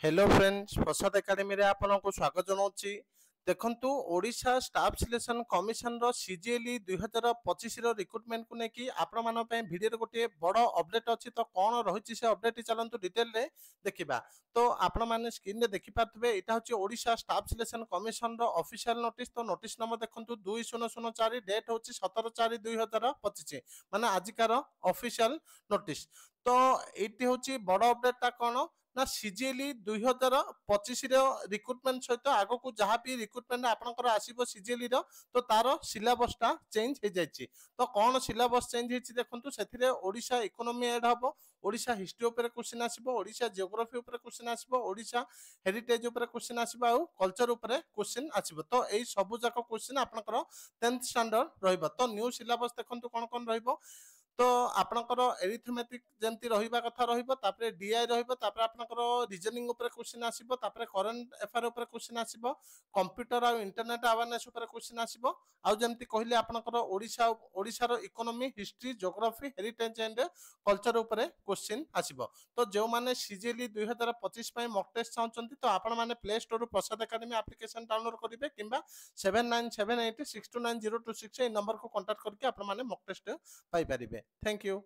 Hello friends प्रसाद academy रे आपनको स्वागत जनाऊँगी। देखंतु ओडिशा स्टाफ सिलेक्शन कमिशन रो सीजीएलई 2025 रो रिक्रुटमेंट को नेकी आपण मान पे वीडियो रे गोटे बड़ अपडेट अछि। तो कोन रहिछि से अपडेट चलंतु डिटेल रे देखिबा। तो आपण माने स्क्रीन रे देखि पाथबे एटा होछि ओडिशा स्टाफ सिलेक्शन कमिशन रो ऑफिशियल नोटिस। तो नोटिस नंबर देखंतु 2004 डेट होछि 17/4/2025 माने आजिकार ऑफिशियल नोटिस। तो एटी होछि बड़ अपडेट ता कोन ना सीजीएलई 2025 रिक्रुटमेंट सहित आग को जहाँ भी रिक्रुटमेंट आपंकर आसो सीजीएलई तो तार सिलेबसटा चेंज हो जाए। तो कौन सिलेबस चेंज हो देखो से ओडिशा इकोनॉमी एड हम, ओडिशा हिस्ट्री उपर क्वेश्चन आसो, ओडिशा जियोग्राफी उपर क्वेश्चन आसो, ओडिशा हेरिटेज उपर क्वेश्चन आसो आ कल्चर उपर क्वेश्चन आसो। तो यही सब जाक क्वेश्चन आपंकर 10th स्टैंडर्ड रहिबा। तो न्यू सिलेबस देखो कौन कौन रहिबो। तो आपनकर एरिथमेटिक जेमती रहिबा कथा रहिबो, तापरे डीआई रहिबो, तापरे आपनकर रीजनिंग ऊपर क्वेश्चन आसीबो, तापरे करंट अफेयर ऊपर क्वेश्चन आसीबो, कंप्यूटर आ इंटरनेट अवेयरनेस ऊपर क्वेश्चन आसीबो। आ जेमती कहले आपनकर ओडिशा रो economy, history, geography, heritage and culture ऊपर क्वेश्चन आसीबो। तो जो माने सीजीएलई 2025 पय मॉक टेस्ट चाहउचंती तो आपण माने प्ले स्टोर रो प्रसाद एकेडमी एप्लीकेशन डाउनलोड करिवे किंबा 7978629026 ए नंबर को कांटेक्ट करके आपण माने मॉक टेस्ट पाई परिबे। Thank you.